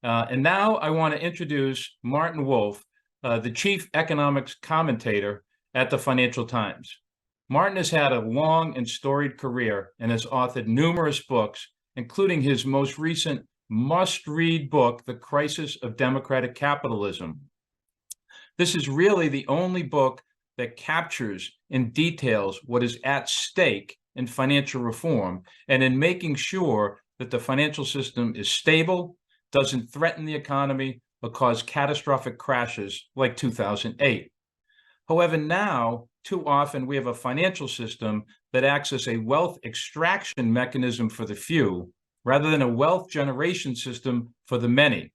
And now I want to introduce Martin Wolf, the chief economics commentator at the Financial Times. Martin has had a long and storied career and has authored numerous books, including his most recent must-read book, The Crisis of Democratic Capitalism. This is really the only book that captures and details what is at stake in financial reform and in making sure that the financial system is stable, doesn't threaten the economy, or cause catastrophic crashes like 2008. However, now, too often we have a financial system that acts as a wealth extraction mechanism for the few, rather than a wealth generation system for the many.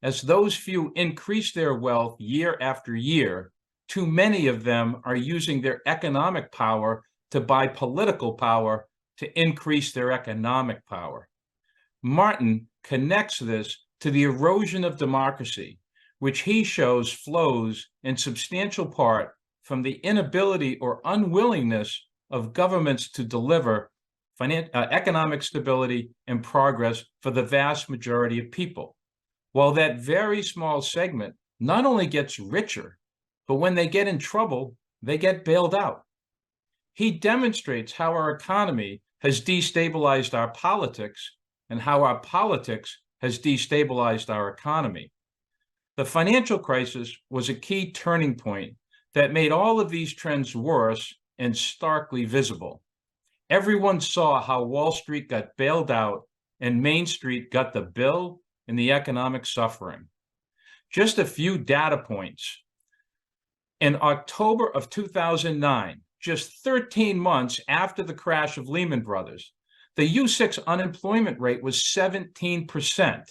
As those few increase their wealth year after year, too many of them are using their economic power to buy political power to increase their economic power. Martin connects this to the erosion of democracy, which he shows flows in substantial part from the inability or unwillingness of governments to deliver economic stability and progress for the vast majority of people. While that very small segment not only gets richer, but when they get in trouble, they get bailed out. He demonstrates how our economy has destabilized our politics and how our politics has destabilized our economy. The financial crisis was a key turning point that made all of these trends worse and starkly visible. Everyone saw how Wall Street got bailed out and Main Street got the bill and the economic suffering. Just a few data points. In October of 2009, just 13 months after the crash of Lehman Brothers, the U6 unemployment rate was 17%,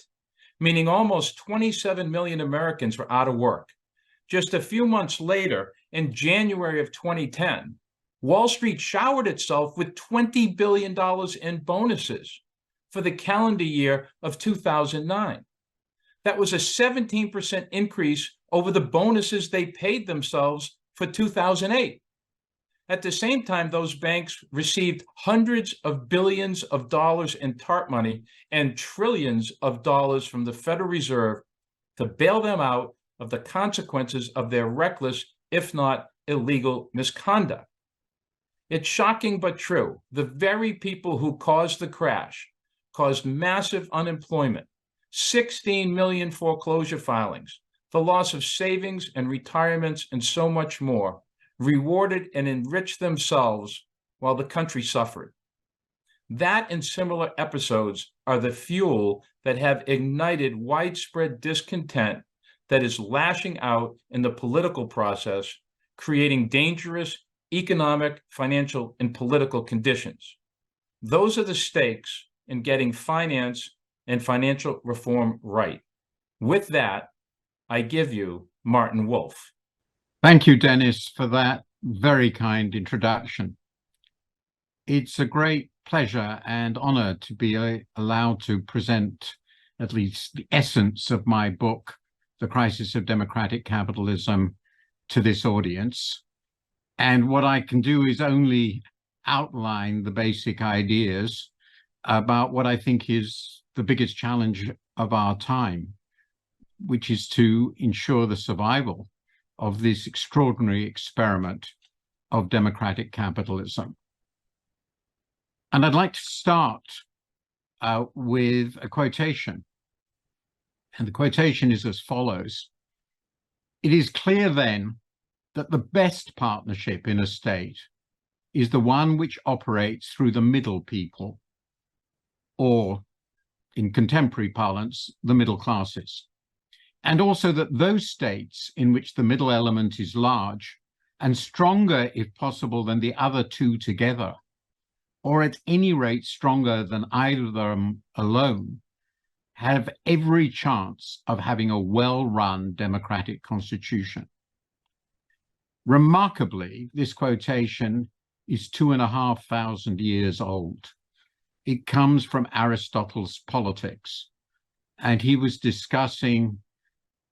meaning almost 27 million Americans were out of work. Just a few months later, in January of 2010, Wall Street showered itself with $20 billion in bonuses for the calendar year of 2009. That was a 17% increase over the bonuses they paid themselves for 2008. At the same time, those banks received hundreds of billions of dollars in TARP money and trillions of dollars from the Federal Reserve to bail them out of the consequences of their reckless, if not illegal, misconduct. It's shocking but true. The very people who caused the crash caused massive unemployment, 16 million foreclosure filings, the loss of savings and retirements, and so much more, rewarded and enriched themselves while the country suffered. That and similar episodes are the fuel that have ignited widespread discontent that is lashing out in the political process, creating dangerous economic, financial, and political conditions. Those are the stakes in getting finance and financial reform right. With that, I give you Martin Wolf. Thank you, Dennis, for that very kind introduction. It's a great pleasure and honor to be allowed to present at least the essence of my book, The Crisis of Democratic Capitalism, to this audience. And what I can do is only outline the basic ideas about what I think is the biggest challenge of our time, which is to ensure the survival of this extraordinary experiment of democratic capitalism. And I'd like to start with a quotation. And the quotation is as follows: "It is clear then that the best partnership in a state is the one which operates through the middle people, or in contemporary parlance, the middle classes. And also that those states in which the middle element is large and stronger, if possible, than the other two together, or at any rate stronger than either of them alone, have every chance of having a well-run democratic constitution." Remarkably, this quotation is 2,500 years old. It comes from Aristotle's Politics, and he was discussing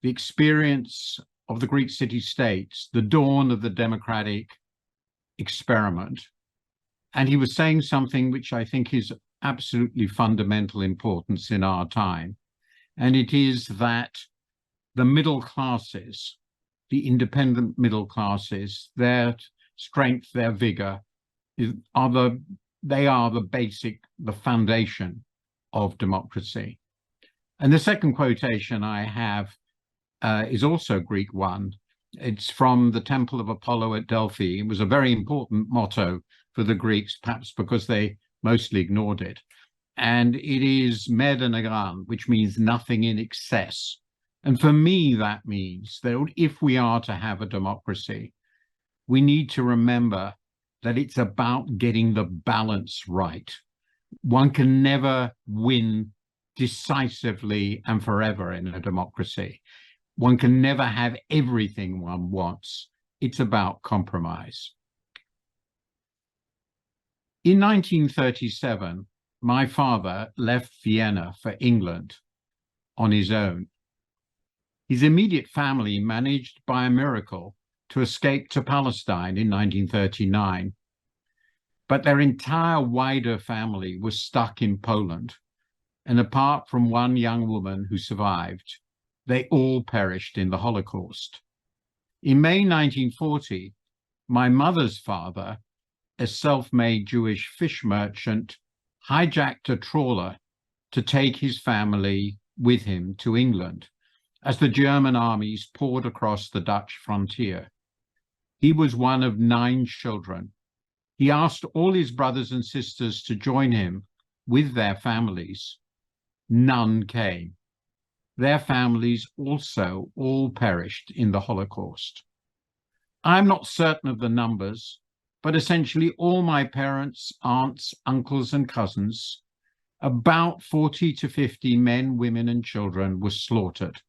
the experience of the Greek city-states, the dawn of the democratic experiment. And he was saying something which I think is absolutely fundamental importance in our time. and it is that the middle classes, the independent middle classes, their strength, their vigor, they are the foundation of democracy. And the second quotation I have is also a Greek one. It's from the Temple of Apollo at Delphi. It was a very important motto for the Greeks, perhaps because they mostly ignored it. And it is mer de negran, which means nothing in excess. And for me, that means that if we are to have a democracy, we need to remember that it's about getting the balance right. One can never win decisively and forever in a democracy. One can never have everything one wants. It's about compromise. In 1937, my father left Vienna for England on his own. His immediate family managed by a miracle to escape to Palestine in 1939. But their entire wider family was stuck in Poland. And apart from one young woman who survived, they all perished in the Holocaust. In May 1940, my mother's father, a self-made Jewish fish merchant, hijacked a trawler to take his family with him to England as the German armies poured across the Dutch frontier. He was one of 9 children. He asked all his brothers and sisters to join him with their families. None came. Their families also all perished in the Holocaust. I'm not certain of the numbers, but essentially all my parents, aunts, uncles, and cousins, about 40 to 50 men, women, and children, were slaughtered.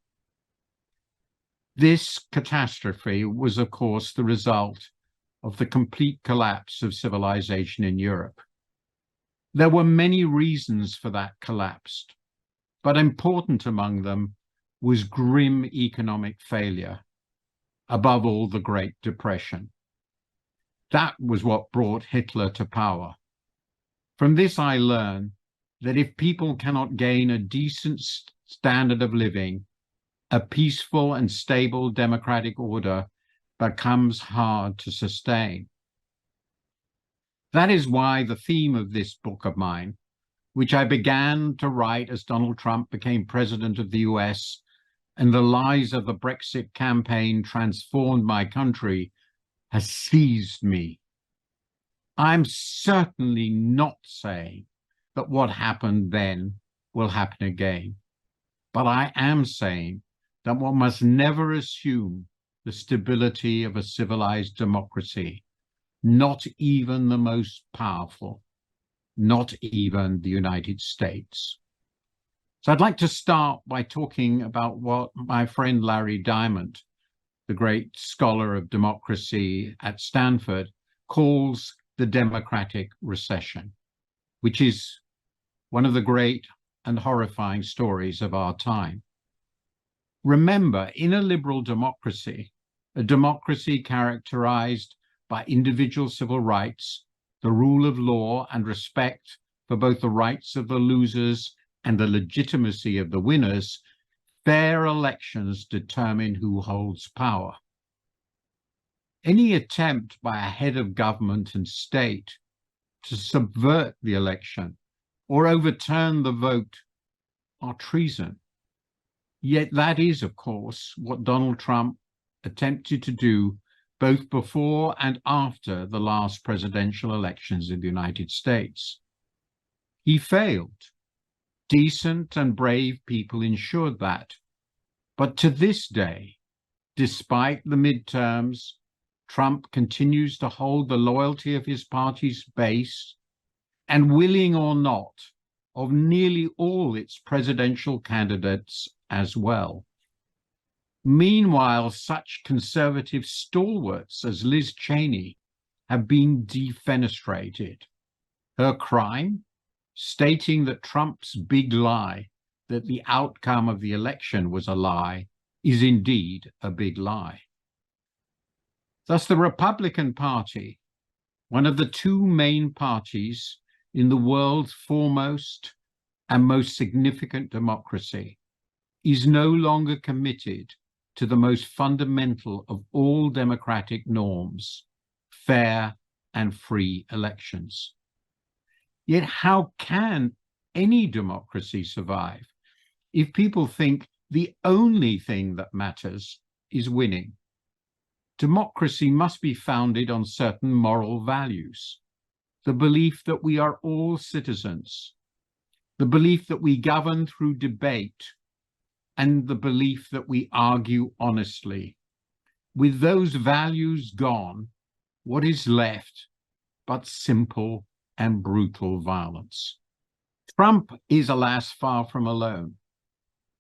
This catastrophe was, of course, the result of the complete collapse of civilization in Europe. There were many reasons for that collapse, but important among them was grim economic failure, above all the Great Depression. That was what brought Hitler to power. From this, I learned that if people cannot gain a decent standard of living, a peaceful and stable democratic order becomes hard to sustain. That is why the theme of this book of mine, which I began to write as Donald Trump became president of the US and the lies of the Brexit campaign transformed my country, has seized me. I'm certainly not saying that what happened then will happen again, but I am saying that one must never assume the stability of a civilized democracy, not even the most powerful, not even the United States. So I'd like to start by talking about what my friend Larry Diamond, the great scholar of democracy at Stanford, calls the democratic recession, which is one of the great and horrifying stories of our time. Remember, in a liberal democracy, a democracy characterized by individual civil rights, the rule of law, and respect for both the rights of the losers and the legitimacy of the winners, fair elections determine who holds power. Any attempt by a head of government and state to subvert the election or overturn the vote are treason. Yet that is, of course, what Donald Trump attempted to do both before and after the last presidential elections in the United States. He failed. Decent and brave people ensured that. But to this day, despite the midterms, Trump continues to hold the loyalty of his party's base and, willing or not, of nearly all its presidential candidates as well. Meanwhile, such conservative stalwarts as Liz Cheney have been defenestrated. Her crime, stating that Trump's big lie, that the outcome of the election was a lie, is indeed a big lie. Thus, the Republican Party, one of the 2 main parties in the world's foremost and most significant democracy, is no longer committed to the most fundamental of all democratic norms, fair and free elections. Yet how can any democracy survive if people think the only thing that matters is winning? Democracy must be founded on certain moral values, the belief that we are all citizens, the belief that we govern through debate, and the belief that we argue honestly. With those values gone, what is left but simple and brutal violence? Trump is, alas, far from alone.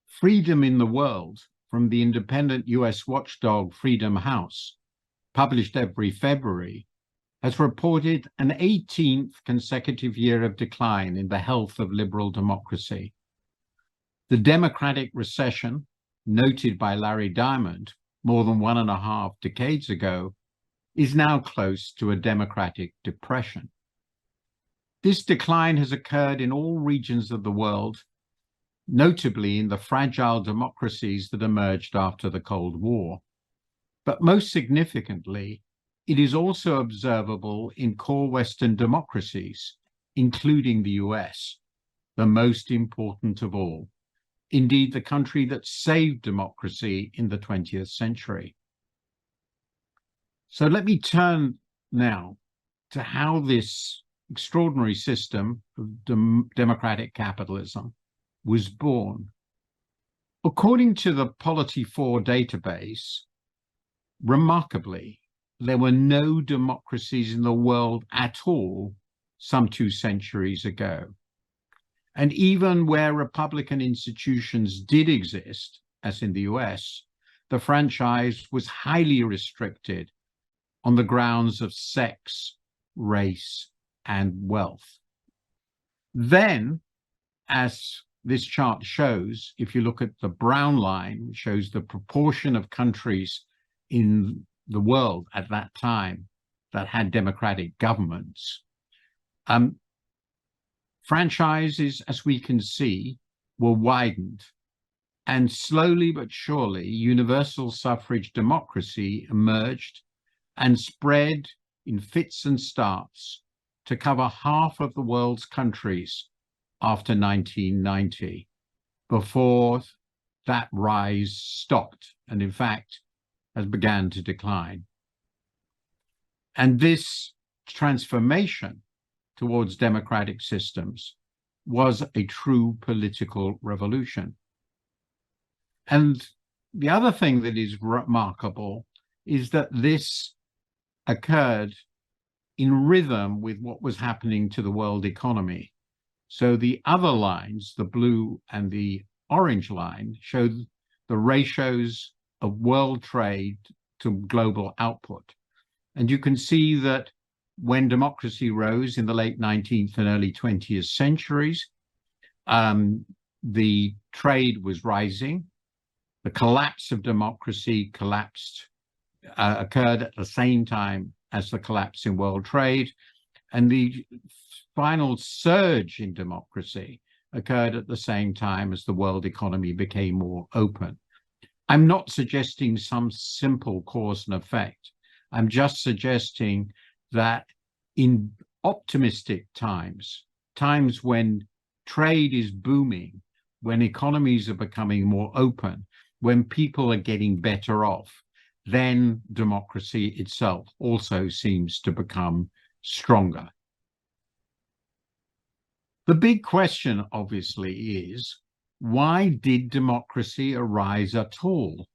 Freedom in the World, from the independent US watchdog Freedom House, published every February, has reported an 18th consecutive year of decline in the health of liberal democracy. The democratic recession, noted by Larry Diamond more than 1.5 decades ago, is now close to a democratic depression. This decline has occurred in all regions of the world, notably in the fragile democracies that emerged after the Cold War. But most significantly, it is also observable in core Western democracies, including the US, the most important of all. Indeed, the country that saved democracy in the 20th century. So let me turn now to how this extraordinary system of democratic capitalism was born. According to the Polity4 database, remarkably, there were no democracies in the world at all some 2 centuries ago. And even where republican institutions did exist, as in the US, the franchise was highly restricted on the grounds of sex, race, and wealth. Then, as this chart shows, if you look at the brown line, which shows the proportion of countries in the world at that time that had democratic governments, franchises, as we can see, were widened, and slowly but surely universal suffrage democracy emerged and spread in fits and starts to cover half of the world's countries after 1990, before that rise stopped and in fact has began to decline. And this transformation towards democratic systems was a true political revolution. And the other thing that is remarkable is that this occurred in rhythm with what was happening to the world economy. So the other lines, the blue and the orange line, show the ratios of world trade to global output. And you can see that when democracy rose in the late 19th and early 20th centuries, the trade was rising. The collapse of democracy occurred at the same time as the collapse in world trade, and the final surge in democracy occurred at the same time as the world economy became more open. I'm not suggesting some simple cause and effect. I'm just suggesting that in optimistic times, times when trade is booming, when economies are becoming more open, when people are getting better off, then democracy itself also seems to become stronger. The big question, obviously, is why did democracy arise at all?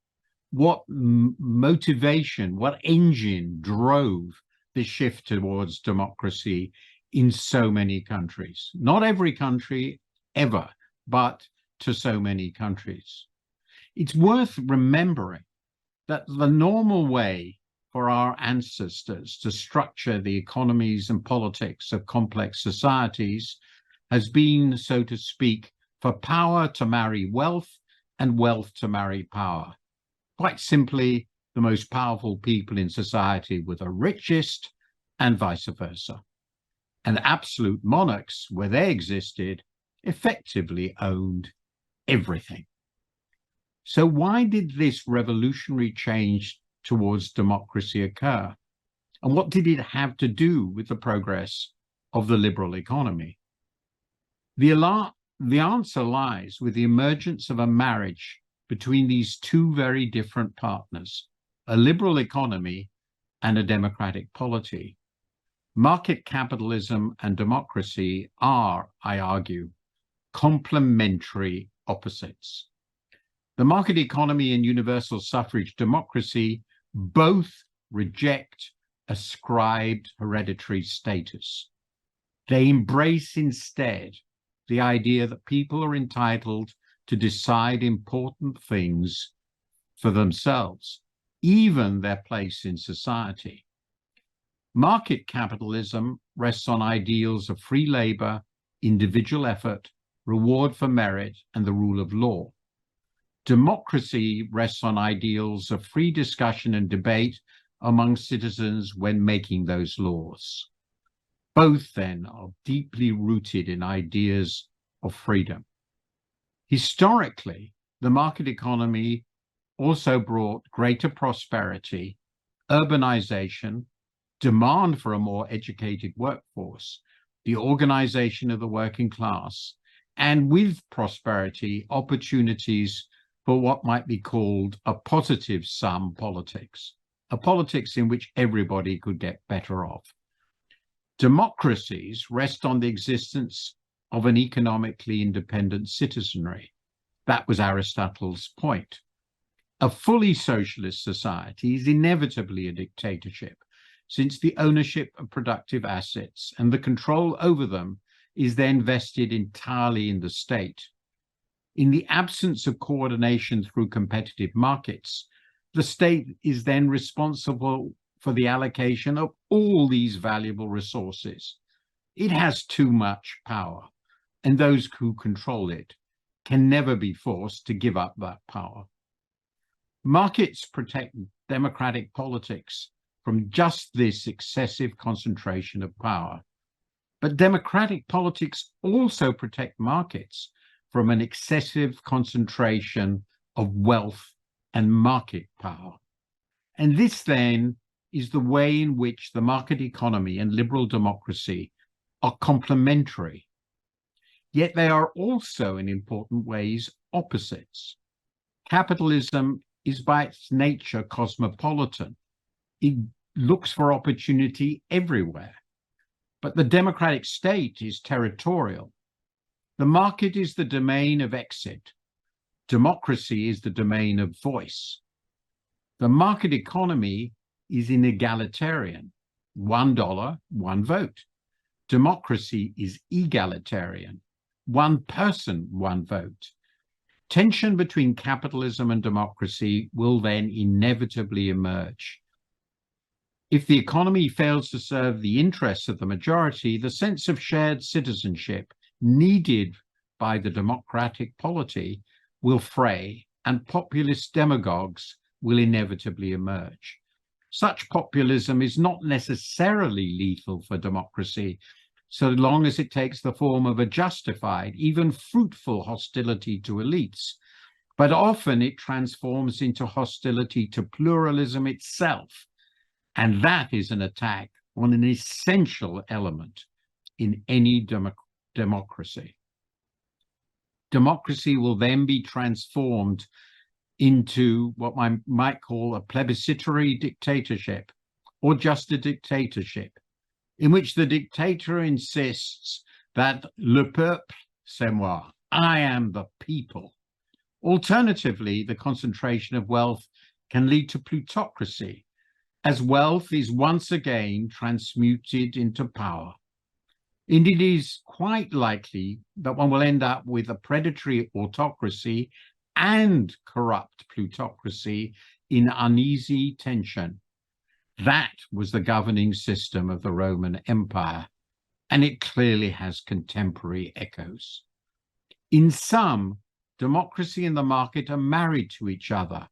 What motivation, what engine drove the shift towards democracy in so many countries? Not every country ever, but to so many countries. It's worth remembering that the normal way for our ancestors to structure the economies and politics of complex societies has been, so to speak, for power to marry wealth and wealth to marry power. Quite simply, the most powerful people in society were the richest and vice versa. And absolute monarchs, where they existed, effectively owned everything. So why did this revolutionary change towards democracy occur? And what did it have to do with the progress of the liberal economy? The answer lies with the emergence of a marriage between these two very different partners, a liberal economy and a democratic polity. Market capitalism and democracy are, I argue, complementary opposites. The market economy and universal suffrage democracy both reject ascribed hereditary status. They embrace instead the idea that people are entitled to decide important things for themselves, even their place in society. Market capitalism rests on ideals of free labor, individual effort, reward for merit, and the rule of law. Democracy rests on ideals of free discussion and debate among citizens when making those laws. Both, then, are deeply rooted in ideas of freedom. Historically, the market economy also brought greater prosperity, urbanization, demand for a more educated workforce, the organization of the working class, and with prosperity, opportunities for what might be called a positive sum politics, a politics in which everybody could get better off. Democracies rest on the existence of an economically independent citizenry. That was Aristotle's point. A fully socialist society is inevitably a dictatorship, since the ownership of productive assets and the control over them is then vested entirely in the state. In the absence of coordination through competitive markets, the state is then responsible for the allocation of all these valuable resources. It has too much power, and those who control it can never be forced to give up that power. Markets protect democratic politics from just this excessive concentration of power. But democratic politics also protect markets from an excessive concentration of wealth and market power. And this then is the way in which the market economy and liberal democracy are complementary. Yet they are also in important ways opposites. Capitalism is by its nature cosmopolitan. It looks for opportunity everywhere. But the democratic state is territorial. The market is the domain of exit. Democracy is the domain of voice. The market economy is inegalitarian. $1, one vote. Democracy is egalitarian. One person, one vote. Tension between capitalism and democracy will then inevitably emerge. If the economy fails to serve the interests of the majority, the sense of shared citizenship needed by the democratic polity will fray, and populist demagogues will inevitably emerge. Such populism is not necessarily lethal for democracy, so long as it takes the form of a justified, even fruitful hostility to elites. But often it transforms into hostility to pluralism itself. And that is an attack on an essential element in any democracy. Democracy will then be transformed into what I might call a plebiscitary dictatorship, or just a dictatorship, in which the dictator insists that le peuple, c'est moi, I am the people. Alternatively, the concentration of wealth can lead to plutocracy, as wealth is once again transmuted into power. And it is quite likely that one will end up with a predatory autocracy and corrupt plutocracy in uneasy tension. That was the governing system of the Roman Empire, and it clearly has contemporary echoes. In sum, democracy and the market are married to each other,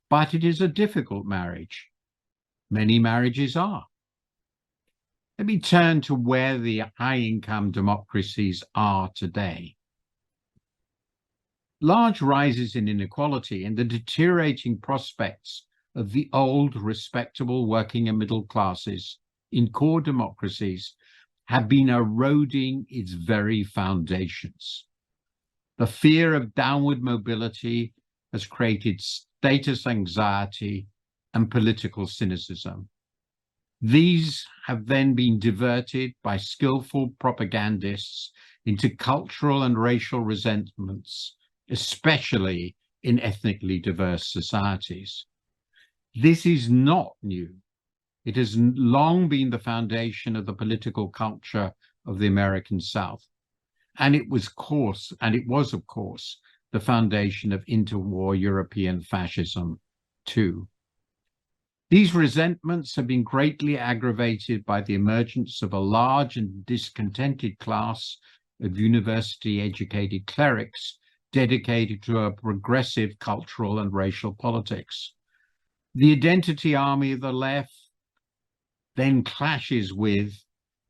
but it is a difficult marriage. Many marriages are. Let me turn to where the high-income democracies are today. Large rises in inequality and the deteriorating prospects of the old, respectable working and middle classes in core democracies have been eroding its very foundations. The fear of downward mobility has created status anxiety and political cynicism. These have then been diverted by skillful propagandists into cultural and racial resentments, especially in ethnically diverse societies. This is not new. It has long been the foundation of the political culture of the American South. And it was, of course, the foundation of interwar European fascism, too. These resentments have been greatly aggravated by the emergence of a large and discontented class of university-educated clerics dedicated to a progressive cultural and racial politics. The identity army of the left then clashes with,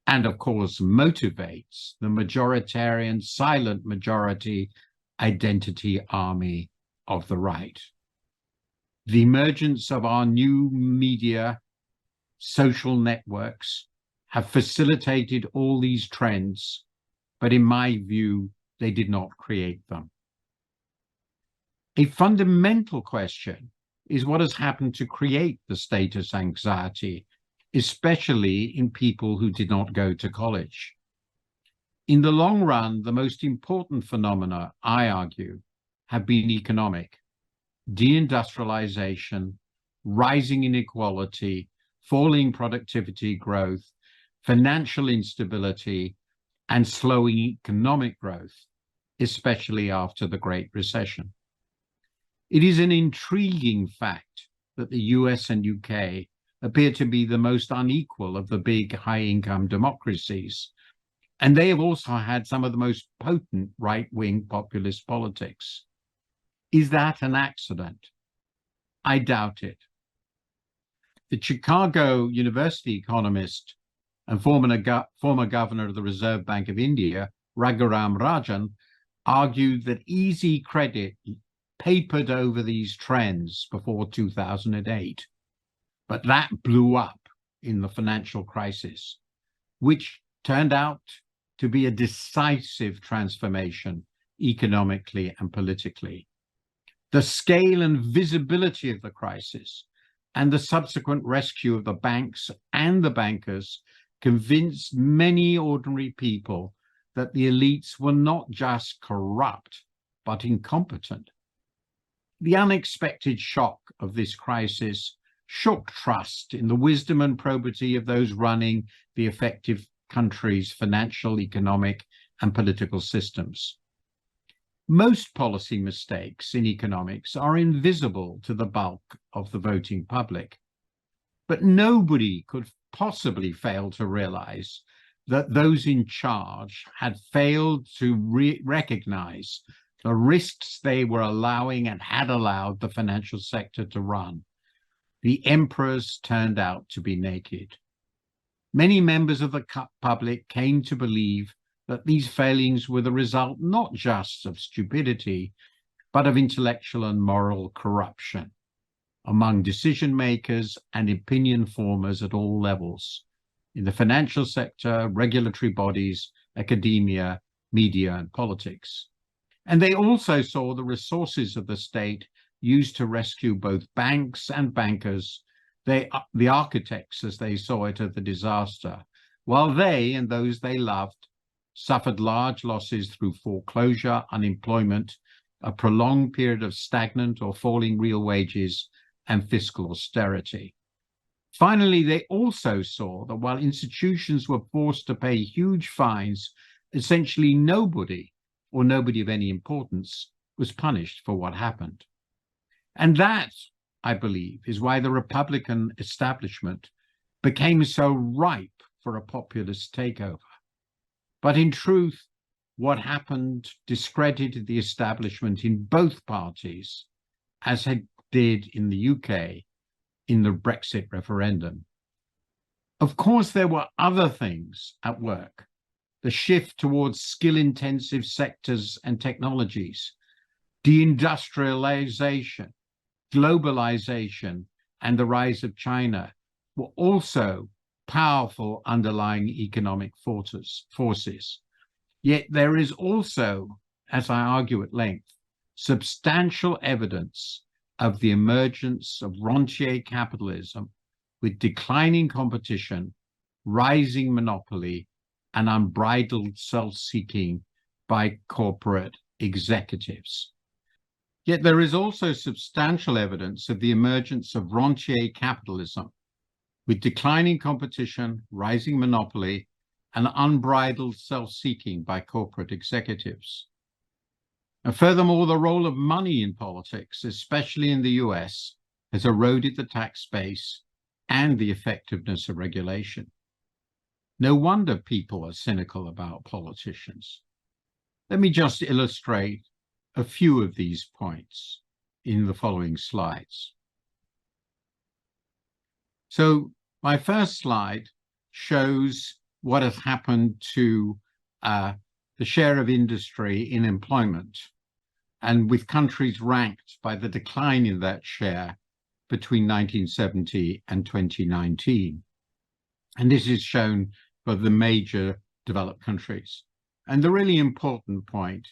and of course motivates, the majoritarian, silent majority identity army of the right. The emergence of our new media, social networks, have facilitated all these trends, but in my view, they did not create them. A fundamental question is what has happened to create the status anxiety, especially in people who did not go to college. In the long run, the most important phenomena, I argue, have been economic: deindustrialization, rising inequality, falling productivity growth, financial instability, and slowing economic growth, especially after the Great Recession. It is an intriguing fact that the US and UK appear to be the most unequal of the big high-income democracies, and they have also had some of the most potent right-wing populist politics. Is that an accident? I doubt it. The Chicago University economist and former governor of the Reserve Bank of India, Raghuram Rajan, argued that easy credit papered over these trends before 2008, but that blew up in the financial crisis, which turned out to be a decisive transformation economically and politically. The scale and visibility of the crisis and the subsequent rescue of the banks and the bankers convinced many ordinary people that the elites were not just corrupt, but incompetent. The unexpected shock of this crisis shook trust in the wisdom and probity of those running the effective country's financial, economic, and political systems. Most policy mistakes in economics are invisible to the bulk of the voting public, but nobody could possibly fail to realize that those in charge had failed to recognize the risks they were allowing and had allowed the financial sector to run. The emperors turned out to be naked. Many members of the public came to believe that these failings were the result not just of stupidity, but of intellectual and moral corruption among decision makers and opinion formers at all levels, in the financial sector, regulatory bodies, academia, media, and politics. And they also saw the resources of the state used to rescue both banks and bankers, the architects, as they saw it, of the disaster, while they and those they loved suffered large losses through foreclosure, unemployment, a prolonged period of stagnant or falling real wages, and fiscal austerity. Finally, they also saw that while institutions were forced to pay huge fines, essentially nobody, or nobody of any importance, was punished for what happened. And that, I believe, is why the Republican establishment became so ripe for a populist takeover. But in truth, what happened discredited the establishment in both parties, as it did in the UK in the Brexit referendum. Of course, there were other things at work. The shift towards skill-intensive sectors and technologies, deindustrialization, globalization, and the rise of China were also powerful underlying economic forces. Yet there is also, as I argue at length, substantial evidence of the emergence of rentier capitalism with declining competition, rising monopoly, and unbridled self-seeking by corporate executives. Yet there is also substantial evidence of the emergence of rentier capitalism with declining competition, rising monopoly, and unbridled self-seeking by corporate executives. And furthermore, the role of money in politics, especially in the US, has eroded the tax base and the effectiveness of regulation. No wonder people are cynical about politicians. Let me just illustrate a few of these points in the following slides. So my first slide shows what has happened to the share of industry in employment, and with countries ranked by the decline in that share between 1970 and 2019. And this is shown for the major developed countries. And the really important point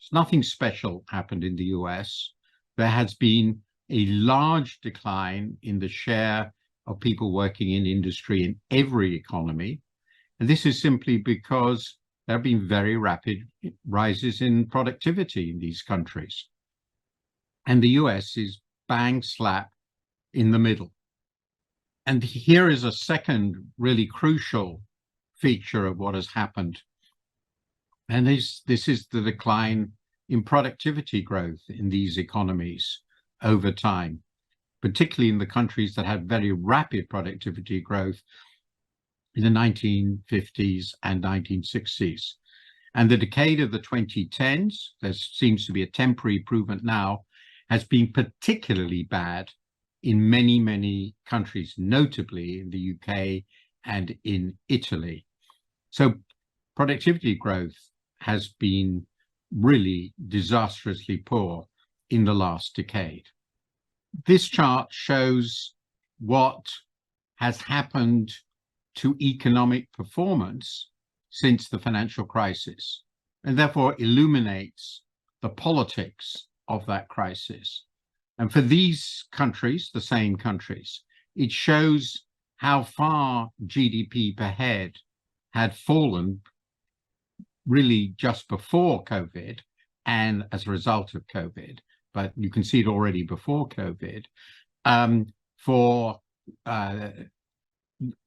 is nothing special happened in the US. There has been a large decline in the share of people working in industry in every economy. And this is simply because there have been very rapid rises in productivity in these countries. And the US is bang slap in the middle. And here is a second really crucial feature of what has happened. And this is the decline in productivity growth in these economies over time, particularly in the countries that had very rapid productivity growth in the 1950s and 1960s. And the decade of the 2010s, there seems to be a temporary improvement now, has been particularly bad in many, many countries, notably in the UK and in Italy. So productivity growth has been really disastrously poor in the last decade. This chart shows what has happened to economic performance since the financial crisis, and therefore illuminates the politics of that crisis. And for these countries, the same countries, it shows how far GDP per head had fallen really just before COVID and as a result of COVID, but you can see it already before COVID, for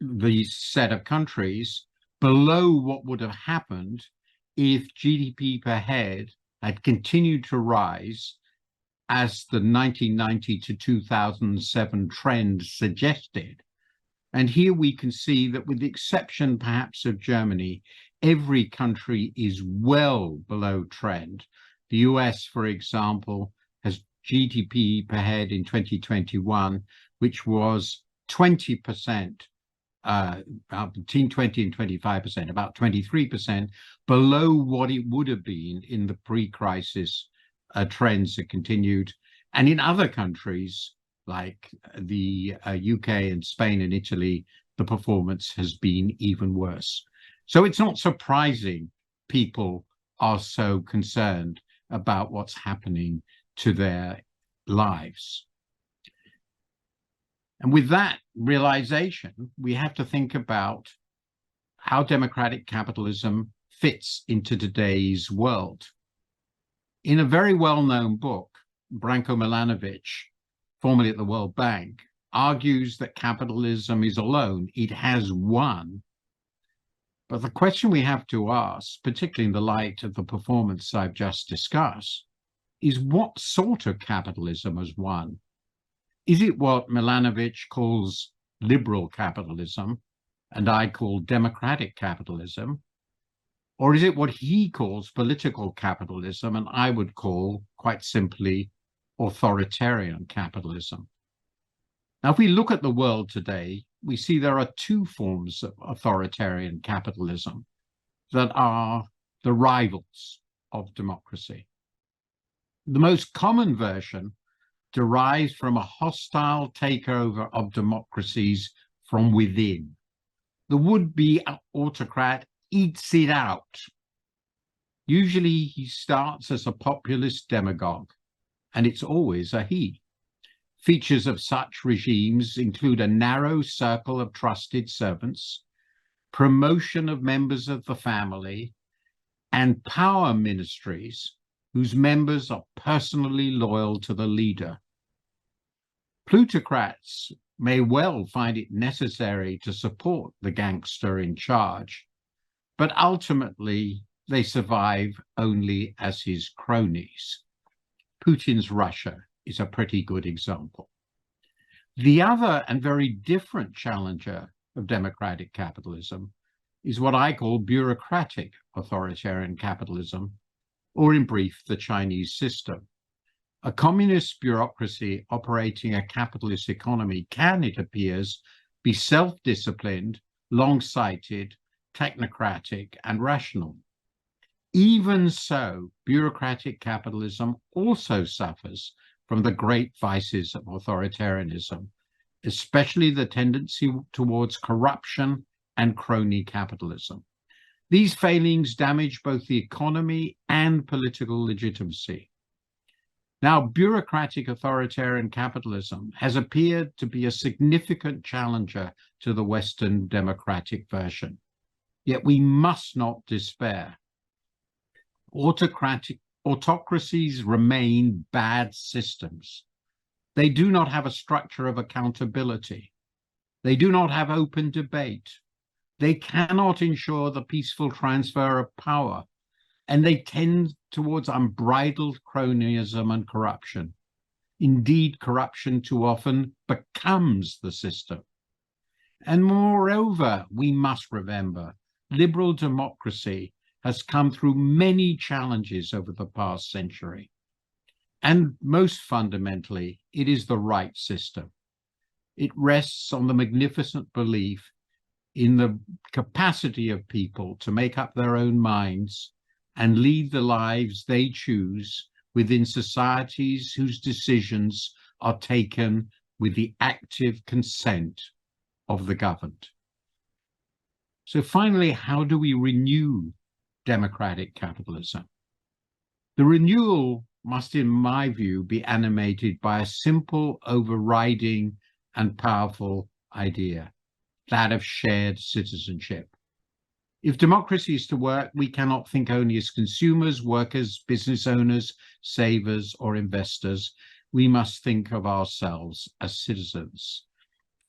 the set of countries below what would have happened if GDP per head had continued to rise as the 1990 to 2007 trend suggested. And here we can see that, with the exception perhaps of Germany, every country is well below trend. The US, for example, has GDP per head in 2021, which was 20%, between 20 and 25%, about 23% below what it would have been in the pre-crisis trends that continued. And in other countries, like the UK and Spain and Italy, the performance has been even worse. So it's not surprising people are so concerned about what's happening to their lives. And with that realization, we have to think about how democratic capitalism fits into today's world. In a very well-known book, Branko Milanovic, formerly at the World Bank, argues that capitalism is alone. It has won. But the question we have to ask, particularly in the light of the performance I've just discussed, is what sort of capitalism has won? Is it what Milanovic calls liberal capitalism and I call democratic capitalism? Or is it what he calls political capitalism and I would call, quite simply, authoritarian capitalism? Now, if we look at the world today, we see there are two forms of authoritarian capitalism that are the rivals of democracy. The most common version derives from a hostile takeover of democracies from within. The would-be autocrat eats it out. Usually he starts as a populist demagogue, and it's always a he. Features of such regimes include a narrow circle of trusted servants, promotion of members of the family, and power ministries whose members are personally loyal to the leader. Plutocrats may well find it necessary to support the gangster in charge, but ultimately they survive only as his cronies. Putin's Russia is a pretty good example. The other and very different challenger of democratic capitalism is what I call bureaucratic authoritarian capitalism, or in brief, the Chinese system. A communist bureaucracy operating a capitalist economy can, it appears, be self-disciplined, long-sighted, technocratic, and rational. Even so, bureaucratic capitalism also suffers from the great vices of authoritarianism, especially the tendency towards corruption and crony capitalism. These failings damage both the economy and political legitimacy. Now, bureaucratic authoritarian capitalism has appeared to be a significant challenger to the Western democratic version. Yet we must not despair. Autocracies remain bad systems. They do not have a structure of accountability. They do not have open debate. They cannot ensure the peaceful transfer of power, and they tend towards unbridled cronyism and corruption. Indeed, corruption too often becomes the system. And moreover, we must remember, liberal democracy has come through many challenges over the past century. And most fundamentally, it is the right system. It rests on the magnificent belief in the capacity of people to make up their own minds and lead the lives they choose within societies whose decisions are taken with the active consent of the governed. So finally, how do we renew democratic capitalism? The renewal must, in my view, be animated by a simple, overriding, and powerful idea, that of shared citizenship. If democracy is to work, we cannot think only as consumers, workers, business owners, savers, or investors. We must think of ourselves as citizens.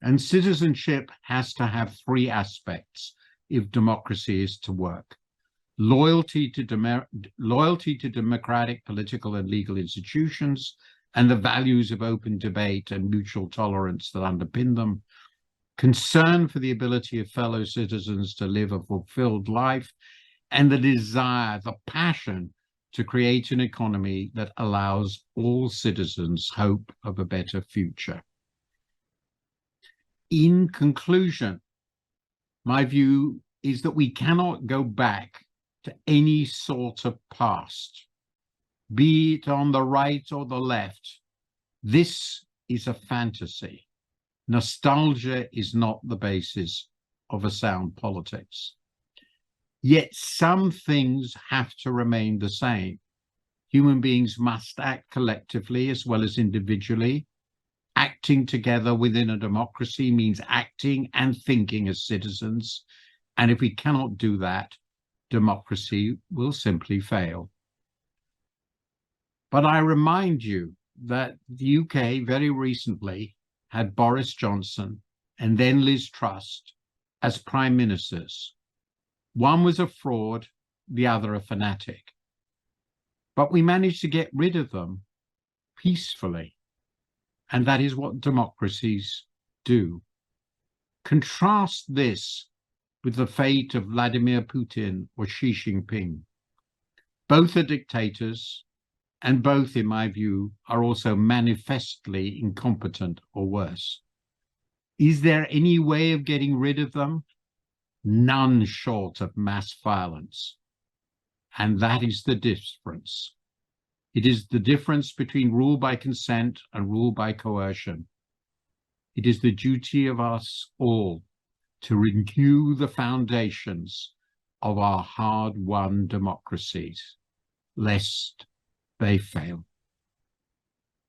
And citizenship has to have three aspects if democracy is to work: loyalty to democratic, political, and legal institutions, and the values of open debate and mutual tolerance that underpin them; concern for the ability of fellow citizens to live a fulfilled life; and the desire, the passion to create an economy that allows all citizens hope of a better future. In conclusion, my view is that we cannot go back to any sort of past, be it on the right or the left. This is a fantasy. Nostalgia is not the basis of a sound politics. Yet some things have to remain the same. Human beings must act collectively as well as individually. Acting together within a democracy means acting and thinking as citizens. And if we cannot do that, democracy will simply fail. But I remind you that the UK very recently had Boris Johnson and then Liz Truss as prime ministers. One was a fraud, the other a fanatic. But we managed to get rid of them peacefully. And that is what democracies do. Contrast this with the fate of Vladimir Putin or Xi Jinping. Both are dictators, and both, in my view, are also manifestly incompetent or worse. Is there any way of getting rid of them? None short of mass violence. And that is the difference. It is the difference between rule by consent and rule by coercion. It is the duty of us all to renew the foundations of our hard-won democracies, lest they fail.